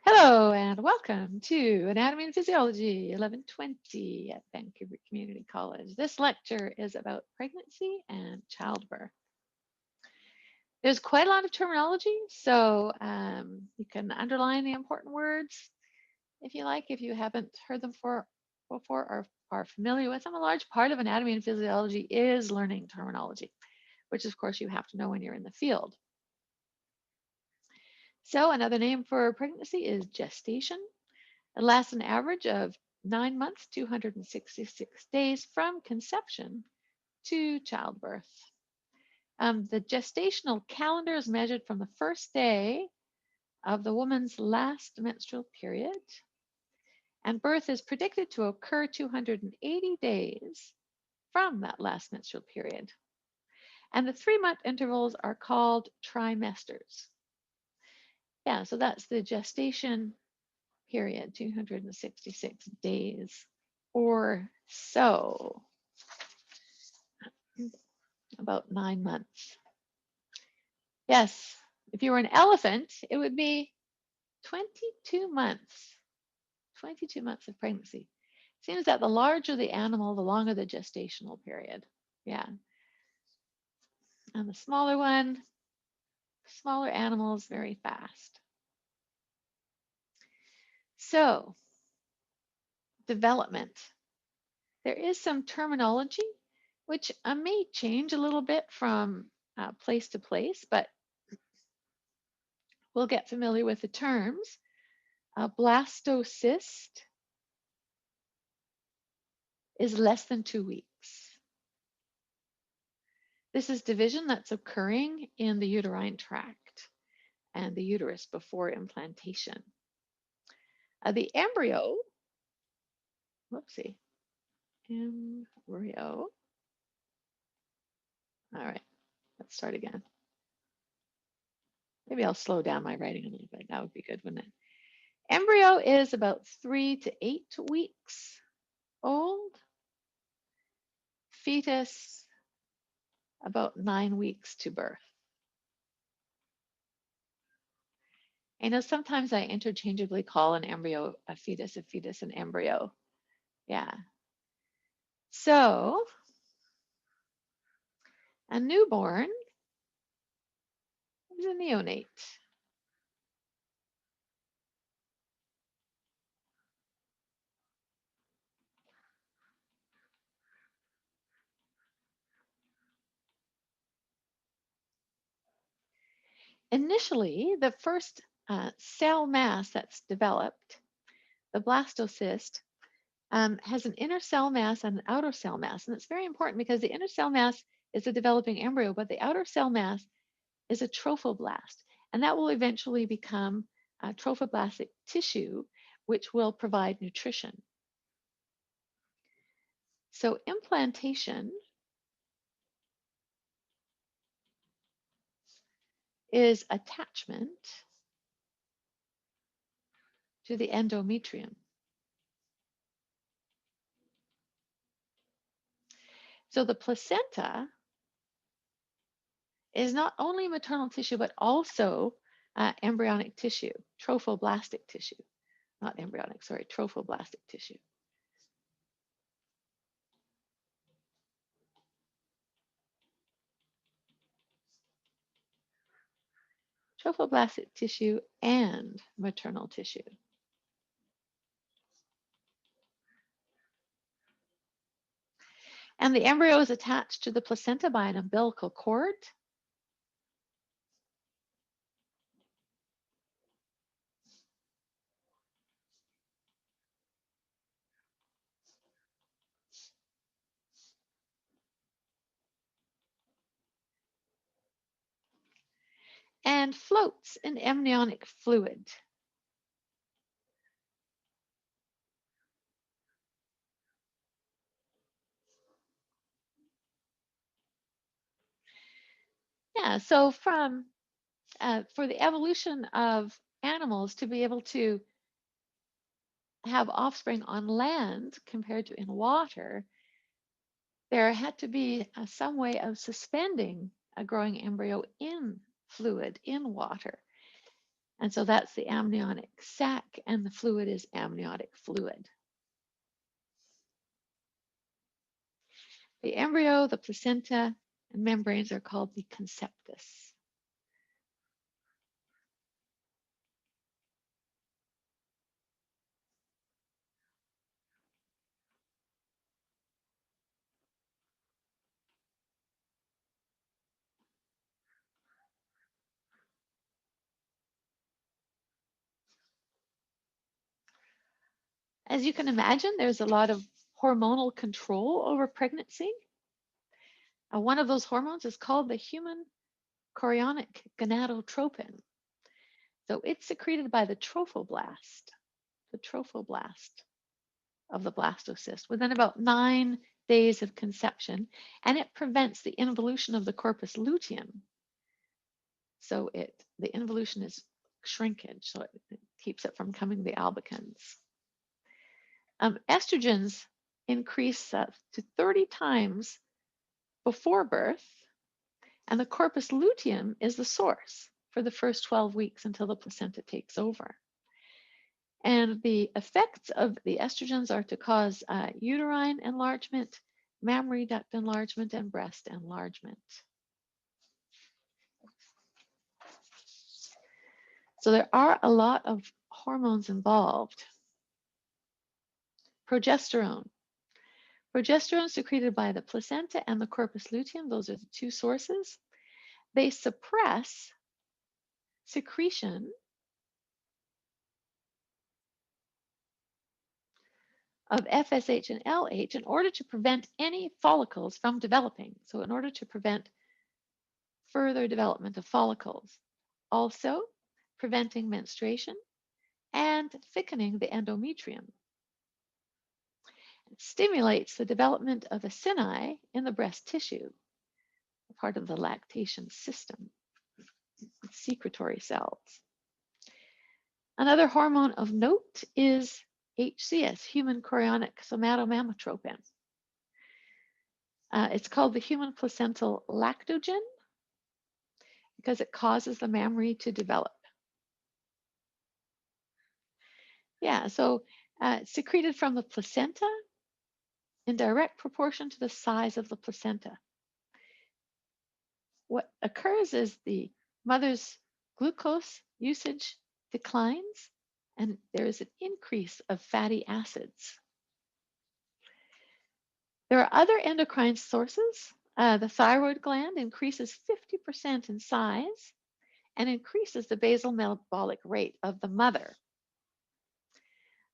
Hello and welcome to Anatomy and Physiology 1120 at Vancouver Community College. This lecture is about pregnancy and childbirth. There's quite a lot of terminology, so you can underline the important words if you like, if you haven't heard them before or are familiar with them. A large part of anatomy and physiology is learning terminology, which of course you have to know when you're in the field. So another name for pregnancy is gestation. It lasts an average of 9 months, 266 days from conception to childbirth. The gestational calendar is measured from the first day of the woman's last menstrual period, and birth is predicted to occur 280 days from that last menstrual period. And the 3-month intervals are called trimesters. Yeah, so that's the gestation period, 266 days or so, about 9 months. Yes, if you were an elephant, it would be 22 months, 22 months of pregnancy. Seems that the larger the animal, the longer the gestational period. Yeah. And the smaller one, smaller animals, very fast. So, development. There is some terminology which may change a little bit from place to place, but we'll get familiar with the terms. Blastocyst is less than 2 weeks. This is division that's occurring in the uterine tract and the uterus before implantation. The embryo, whoopsie, embryo. All right, let's start again. Maybe I'll slow down my writing a little bit. That would be good, wouldn't it? Embryo is about 3 to 8 weeks old. Fetus, about 9 weeks to birth. I know sometimes I interchangeably call an embryo a fetus an embryo. Yeah. So, a newborn is a neonate. Initially, the first cell mass that's developed, the blastocyst, has an inner cell mass and an outer cell mass. And it's very important because the inner cell mass is a developing embryo, but the outer cell mass is a trophoblast. And that will eventually become trophoblastic tissue, which will provide nutrition. So implantation is attachment to the endometrium. So the placenta is not only maternal tissue, but also embryonic tissue, trophoblastic tissue, not embryonic, sorry, trophoblastic tissue. Trophoblastic tissue and maternal tissue. And the embryo is attached to the placenta by an umbilical cord. And floats in amniotic fluid. Yeah, so for the evolution of animals to be able to have offspring on land compared to in water, there had to be some way of suspending a growing embryo in fluid, in water. And so that's the amniotic sac, and the fluid is amniotic fluid. The embryo, the placenta, and membranes are called the conceptus. As you can imagine, there's a lot of hormonal control over pregnancy. One of those hormones is called the human chorionic gonadotropin. So it's secreted by the trophoblast of the blastocyst within about 9 days of conception, and it prevents the involution of the corpus luteum. So the involution is shrinkage, so it keeps it from coming the albicans. Estrogens increase to 30 times before birth, and the corpus luteum is the source for the first 12 weeks until the placenta takes over. And the effects of the estrogens are to cause uterine enlargement, mammary duct enlargement, and breast enlargement. So there are a lot of hormones involved. Progesterone. Progesterone secreted by the placenta and the corpus luteum, those are the two sources. They suppress secretion of FSH and LH in order to prevent any follicles from developing. So in order to prevent further development of follicles. Also preventing menstruation and thickening the endometrium. It stimulates the development of acini in the breast tissue, part of the lactation system, secretory cells. Another hormone of note is HCS, human chorionic somatomammatropin. It's called the human placental lactogen because it causes the mammary to develop. Yeah, so it's secreted from the placenta in direct proportion to the size of the placenta. What occurs is the mother's glucose usage declines, and there is an increase of fatty acids. There are other endocrine sources. The thyroid gland increases 50% in size and increases the basal metabolic rate of the mother.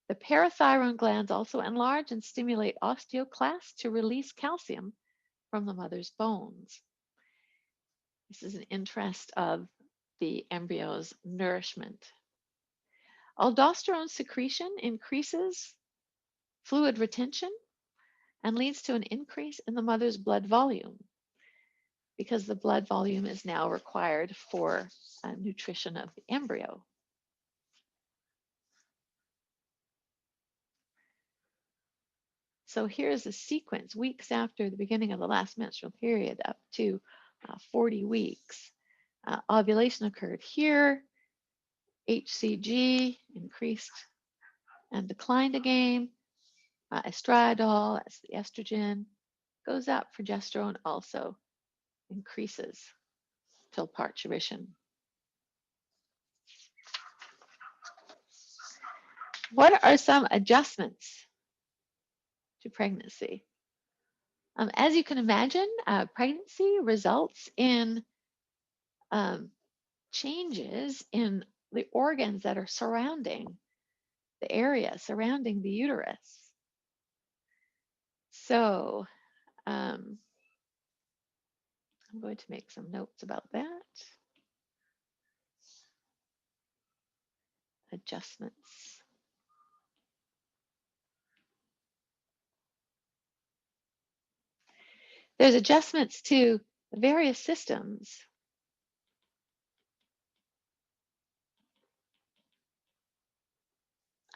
The parathyroid glands also enlarge and stimulate osteoclasts to release calcium from the mother's bones. This is an interest of the embryo's nourishment. Aldosterone secretion increases fluid retention and leads to an increase in the mother's blood volume because the blood volume is now required for nutrition of the embryo. So here's a sequence weeks after the beginning of the last menstrual period up to 40 weeks. Ovulation occurred here. HCG increased and declined again. Estradiol, that's the estrogen, goes up. Progesterone also increases till parturition. What are some adjustments to pregnancy? As you can imagine, pregnancy results in changes in the organs that are surrounding the area, surrounding the uterus. So I'm going to make some notes about that. Adjustments. There's adjustments to the various systems.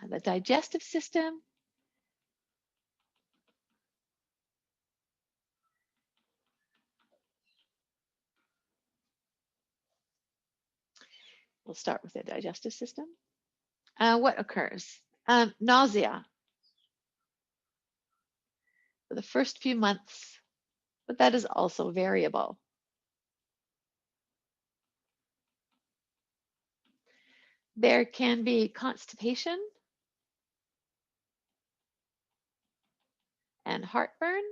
The digestive system, We'll start with the digestive system. What occurs? Nausea for the first few months, but that is also variable. There can be constipation and heartburn,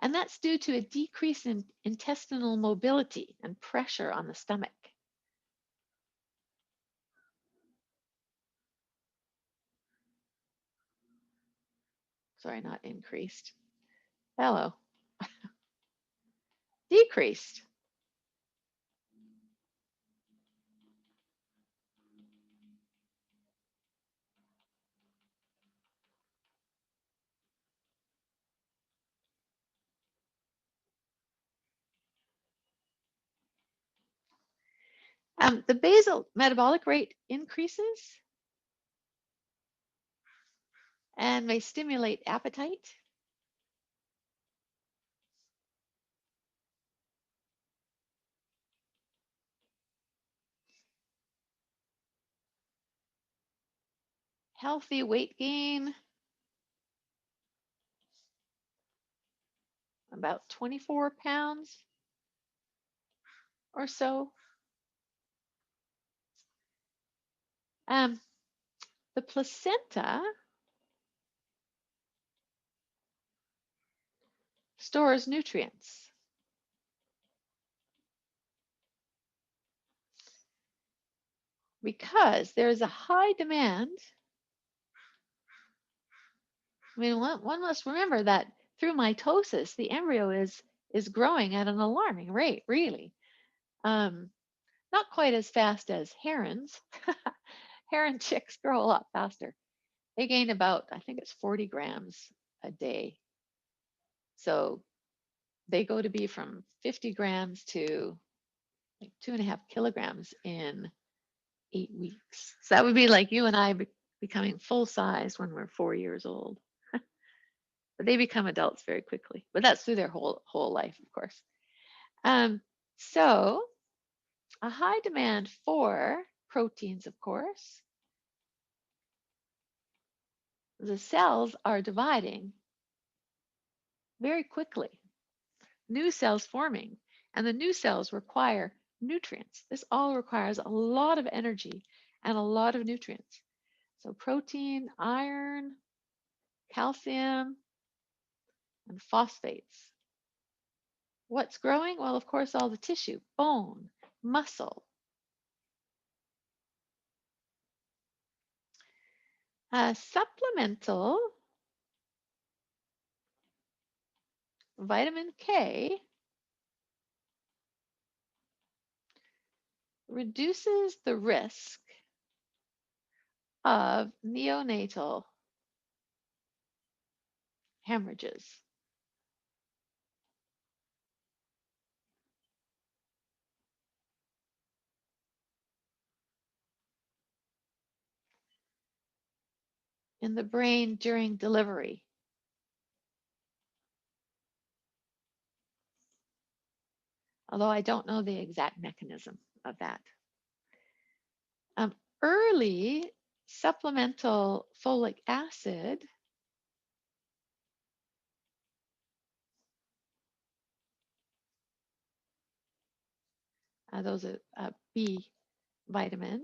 and that's due to a decrease in intestinal mobility and pressure on the stomach. Sorry, not increased. Hello. Decreased. The basal metabolic rate increases and may stimulate appetite. Healthy weight gain, about 24 pounds or so. The placenta stores nutrients. Because there is a high demand. I mean, one must remember that through mitosis, the embryo is growing at an alarming rate, really. Not quite as fast as herons. Heron chicks grow a lot faster. They gain about, I think it's 40 grams a day. So they go to be from 50 grams to like 2.5 kilograms in 8 weeks. So that would be like you and I becoming full size when we're 4 years old. But they become adults very quickly. But that's through their whole life, of course. So a high demand for proteins, of course. The cells are dividing very quickly. New cells forming, and the new cells require nutrients. This all requires a lot of energy and a lot of nutrients. So protein, iron, calcium, and phosphates. What's growing? Well, of course, all the tissue, bone, muscle. Supplemental vitamin K reduces the risk of neonatal hemorrhages. In the brain during delivery. Although I don't know the exact mechanism of that. Early supplemental folic acid those are B vitamin,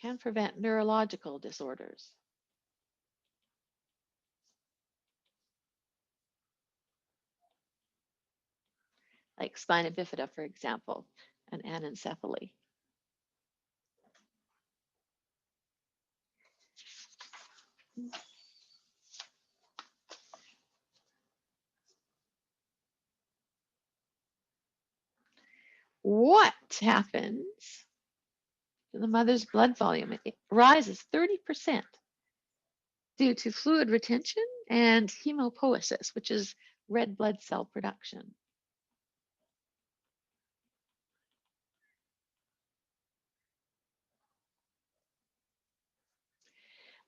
can prevent neurological disorders. Like spina bifida, for example, and anencephaly. What happens to the mother's blood volume? It rises 30% due to fluid retention and hemopoiesis, which is red blood cell production.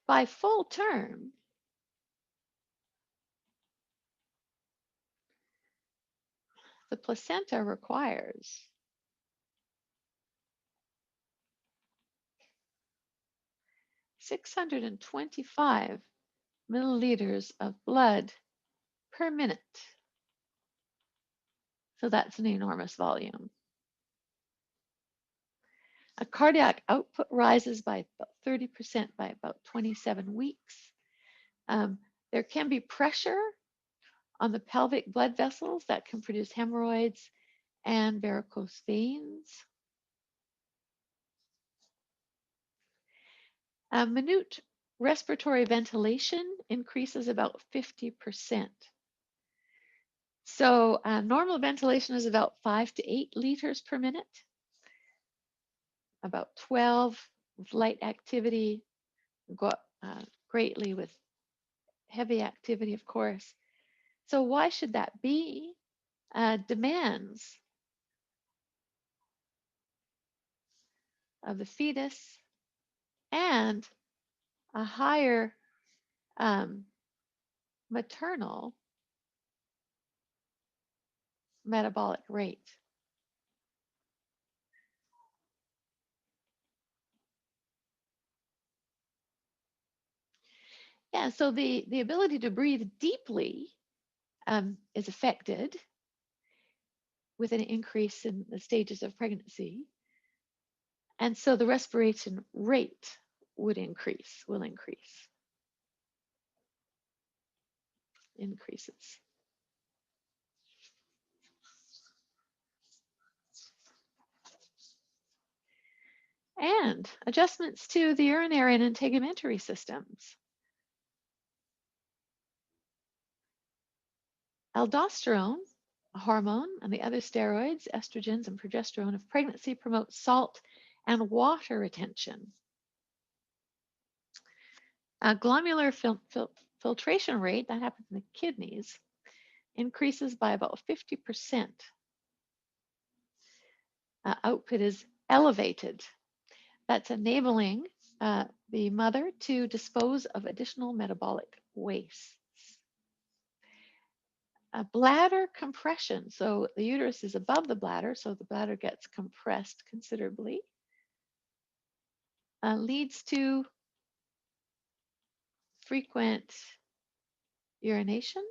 By full term, The placenta requires 625 milliliters of blood per minute. So that's an enormous volume. A cardiac output rises by about 30% by about 27 weeks. There can be pressure on the pelvic blood vessels that can produce hemorrhoids and varicose veins. Minute respiratory ventilation increases about 50%. So normal ventilation is about 5 to 8 liters per minute, about 12 with light activity, go up greatly with heavy activity, of course. So why should that be? Demands of the fetus and a higher maternal metabolic rate. Yeah, so the ability to breathe deeply is affected with an increase in the stages of pregnancy. And so the respiration rate will increase. Increases. And adjustments to the urinary and integumentary systems. Aldosterone, a hormone, and the other steroids, estrogens, and progesterone of pregnancy promote salt and water retention. Glomerular filtration rate, that happens in the kidneys, increases by about 50%. Output is elevated. That's enabling the mother to dispose of additional metabolic waste. Bladder compression. So the uterus is above the bladder, so the bladder gets compressed considerably. Leads to frequent urination.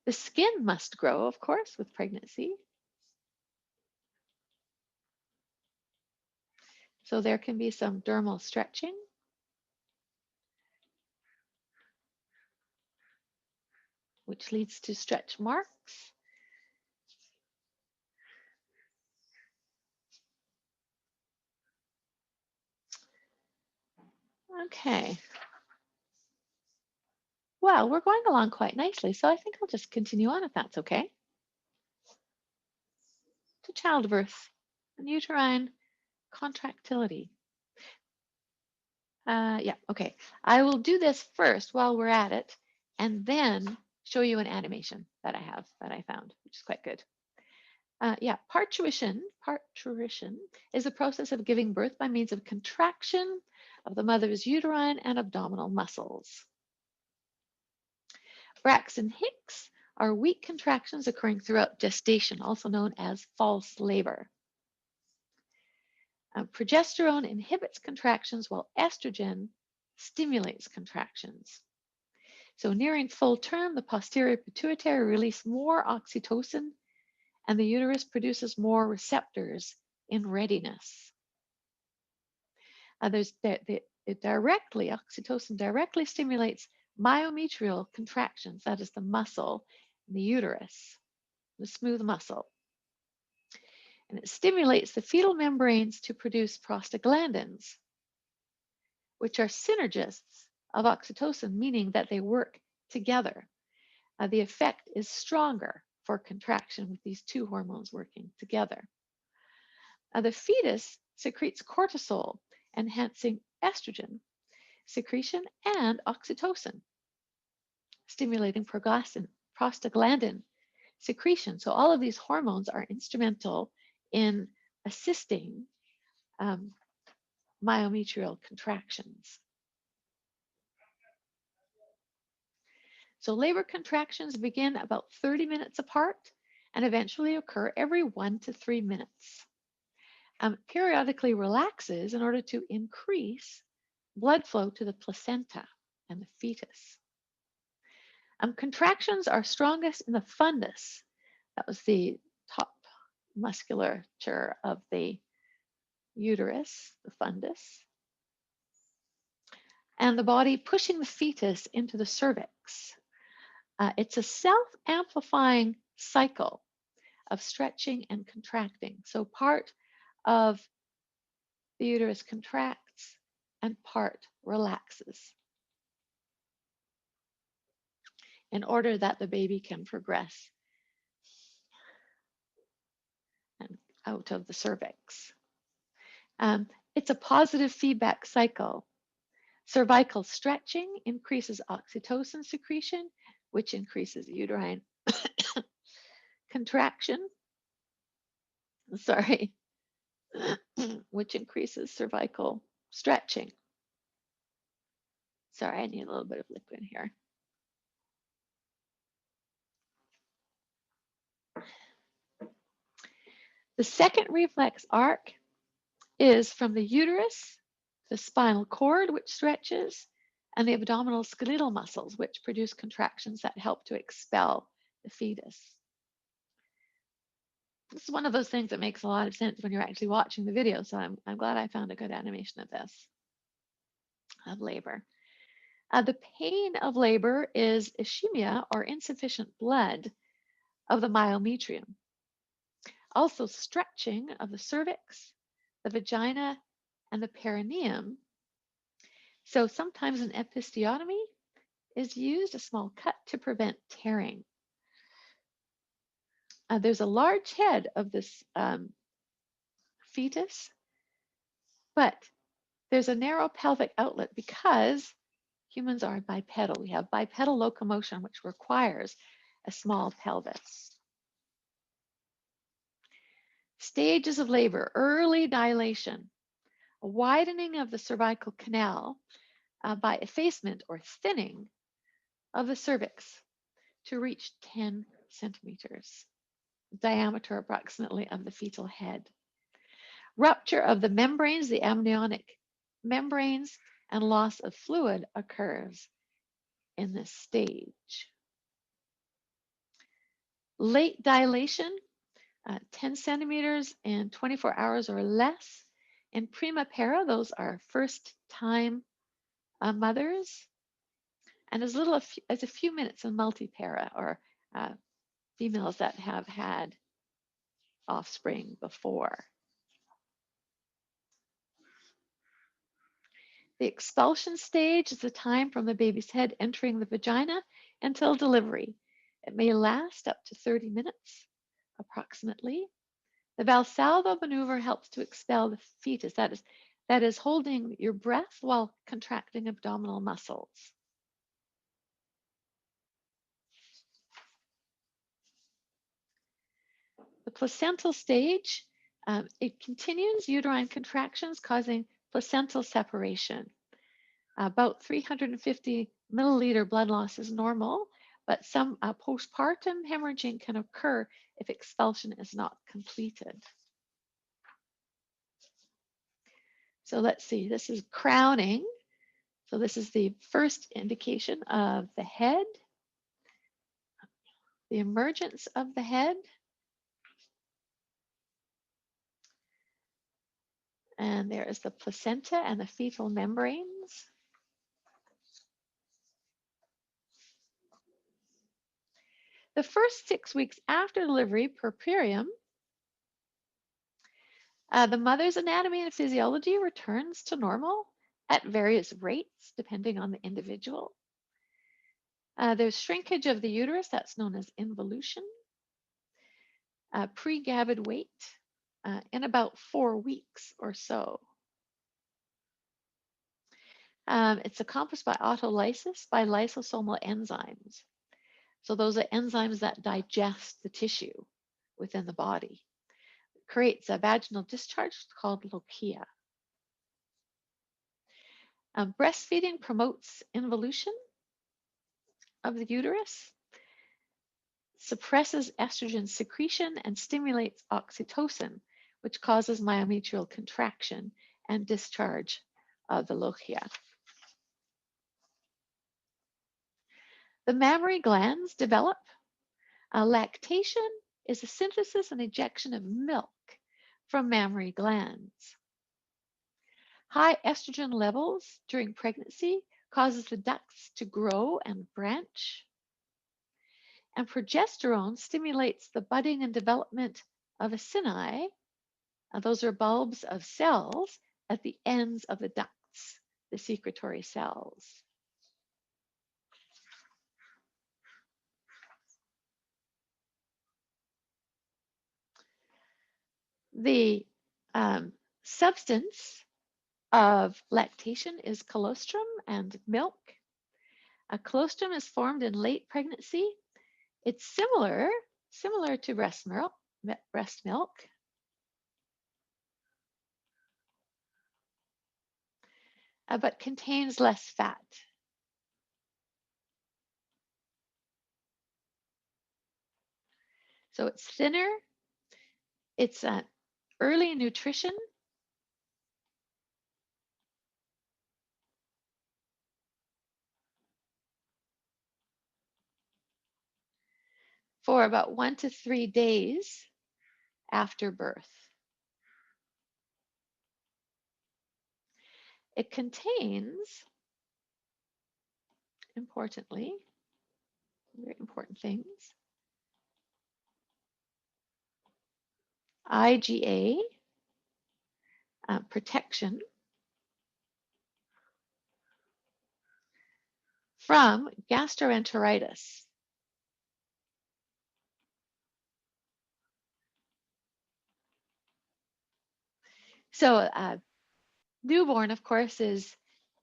The skin must grow, of course, with pregnancy. So there can be some dermal stretching. Which leads to stretch marks. Okay. Well, we're going along quite nicely, so I think I'll just continue on if that's okay. To childbirth and uterine contractility. Yeah, okay. I will do this first while we're at it, and then show you an animation that I found, which is quite good. Yeah, parturition is the process of giving birth by means of contraction of the mother's uterine and abdominal muscles. Braxton Hicks are weak contractions occurring throughout gestation, also known as false labor. Progesterone inhibits contractions while estrogen stimulates contractions. So nearing full term, the posterior pituitary releases more oxytocin and the uterus produces more receptors in readiness. Oxytocin directly stimulates myometrial contractions, that is the muscle in the uterus, the smooth muscle. And it stimulates the fetal membranes to produce prostaglandins, which are synergists of oxytocin, meaning that they work together. The effect is stronger for contraction with these two hormones working together. The fetus secretes cortisol, enhancing estrogen secretion and oxytocin, stimulating prostaglandin secretion. So all of these hormones are instrumental in assisting myometrial contractions. So labor contractions begin about 30 minutes apart and eventually occur every 1 to 3 minutes. Periodically relaxes in order to increase blood flow to the placenta and the fetus. Contractions are strongest in the fundus. That was the top musculature of the uterus, the fundus, and the body pushing the fetus into the cervix. It's a self-amplifying cycle of stretching and contracting. So part of the uterus contracts and part relaxes in order that the baby can progress and out of the cervix. It's a positive feedback cycle. Cervical stretching increases oxytocin secretion, which increases uterine contraction, which increases cervical stretching. Sorry, I need a little bit of liquid here. The second reflex arc is from the uterus, the spinal cord, which stretches, and the abdominal skeletal muscles, which produce contractions that help to expel the fetus. This is one of those things that makes a lot of sense when you're actually watching the video, so I'm glad I found a good animation of this, of labor. The pain of labor is ischemia, or insufficient blood of the myometrium. Also stretching of the cervix, the vagina, and the perineum. So sometimes an episiotomy is used, a small cut to prevent tearing. There's a large head of this fetus, but there's a narrow pelvic outlet because humans are bipedal. We have bipedal locomotion, which requires a small pelvis. Stages of labor: early dilation, a widening of the cervical canal by effacement or thinning of the cervix to reach 10 centimeters, diameter approximately of the fetal head. Rupture of the membranes, the amniotic membranes, and loss of fluid occurs in this stage. Late dilation, 10 centimeters in 24 hours or less. In primipara, those are first-time mothers, and as little as a few minutes in multipara, or females that have had offspring before. The expulsion stage is the time from the baby's head entering the vagina until delivery. It may last up to 30 minutes, approximately. The Valsalva maneuver helps to expel the fetus. That is holding your breath while contracting abdominal muscles. The placental stage, it continues uterine contractions causing placental separation. About 350 milliliter blood loss is normal, but some postpartum hemorrhaging can occur if expulsion is not completed. So let's see, this is crowning. So this is the first indication of the head, the emergence of the head. And there is the placenta and the fetal membranes. The first 6 weeks after delivery, puerperium, the mother's anatomy and physiology returns to normal at various rates depending on the individual. There's shrinkage of the uterus, that's known as involution. Pre-gavid weight in about 4 weeks or so. It's accomplished by autolysis by lysosomal enzymes. So those are enzymes that digest the tissue within the body. It creates a vaginal discharge called lochia. Breastfeeding promotes involution. of the uterus, suppresses estrogen secretion, and stimulates oxytocin, which causes myometrial contraction and discharge of the lochia. The mammary glands develop. Lactation is the synthesis and ejection of milk from mammary glands. High estrogen levels during pregnancy causes the ducts to grow and branch. And progesterone stimulates the budding and development of acini. Those are bulbs of cells at the ends of the ducts, the secretory cells. The substance of lactation is colostrum and milk. A colostrum is formed in late pregnancy. It's similar to breast milk, but contains less fat. So it's thinner. It's early nutrition. For about 1 to 3 days after birth. It contains, importantly, very important things, IgA protection from gastroenteritis. So newborn, of course, is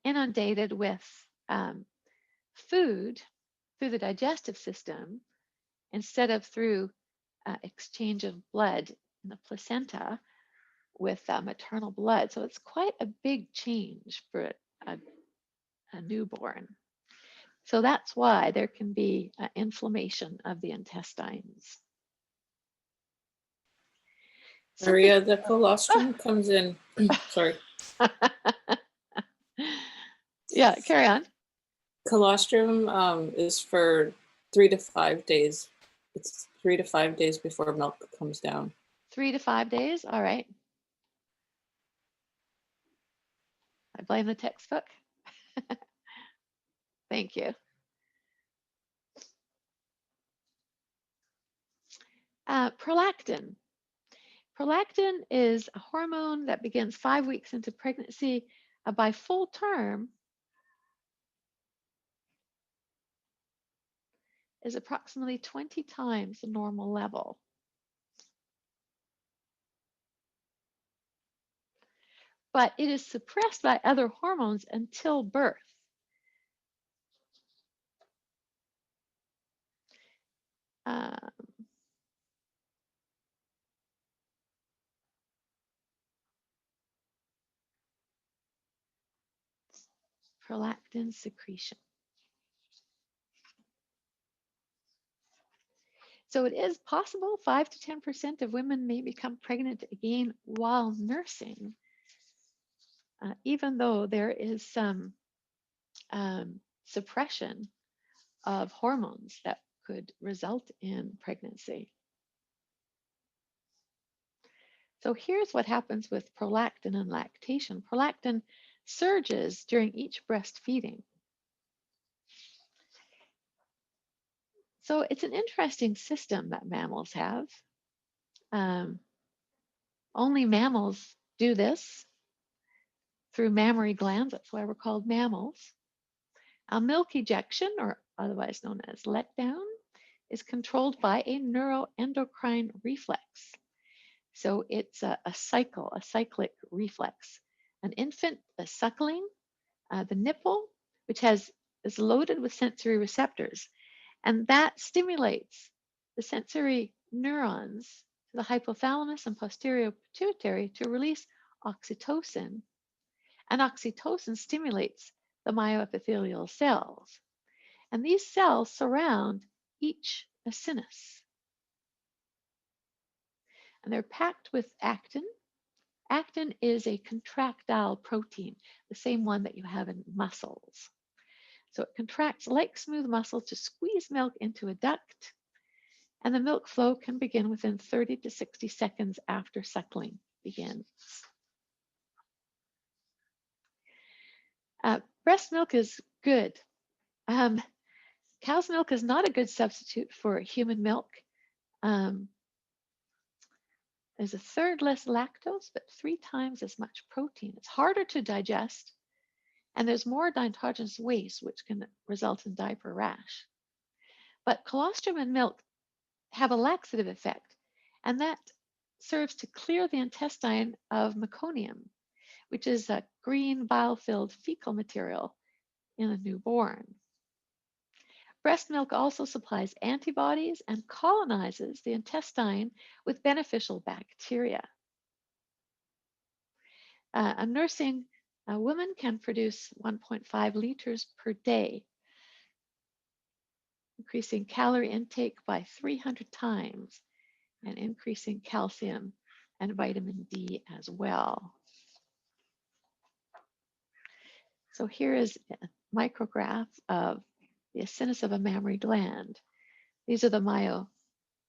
inundated with food through the digestive system instead of through exchange of blood in the placenta with maternal blood. So it's quite a big change for a newborn. So that's why there can be inflammation of the intestines. Maria, the colostrum comes in, sorry. Yeah, carry on. Colostrum is for 3 to 5 days. It's 3 to 5 days before milk comes down. 3 to 5 days, all right. I blame the textbook. Thank you. Prolactin. Prolactin is a hormone that begins 5 weeks into pregnancy. By full term, is approximately 20 times the normal level. But it is suppressed by other hormones until birth. Prolactin secretion. So it is possible 5 to 10% of women may become pregnant again while nursing, even though there is some suppression of hormones that could result in pregnancy. So here's what happens with prolactin and lactation. Prolactin surges during each breastfeeding. So it's an interesting system that mammals have. Only mammals do this through mammary glands. That's why we're called mammals. Milk ejection, or otherwise known as letdown, is controlled by a neuroendocrine reflex. So it's a cyclic reflex. An infant is suckling the nipple, which is loaded with sensory receptors, and that stimulates the sensory neurons to the hypothalamus and posterior pituitary to release oxytocin, and oxytocin stimulates the myoepithelial cells. And these cells surround each acinus. And they're packed with actin. Actin is a contractile protein, the same one that you have in muscles. So it contracts like smooth muscle to squeeze milk into a duct, and the milk flow can begin within 30 to 60 seconds after suckling begins. Breast milk is good. Cow's milk is not a good substitute for human milk. There's a third less lactose, but 3 times as much protein. It's harder to digest, and there's more nitrogenous waste, which can result in diaper rash. But colostrum and milk have a laxative effect, and that serves to clear the intestine of meconium, which is a green bile-filled fecal material in a newborn. Breast milk also supplies antibodies and colonizes the intestine with beneficial bacteria. A nursing woman can produce 1.5 liters per day, increasing calorie intake by 300 times and increasing calcium and vitamin D as well. So here is a micrograph of the acinus of a mammary gland. These are the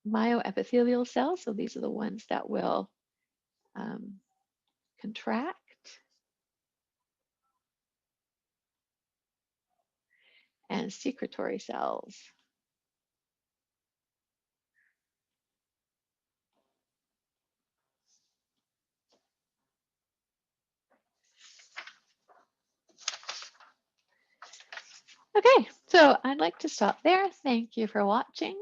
myoepithelial cells, so these are the ones that will contract. And secretory cells. Okay, so I'd like to stop there. Thank you for watching.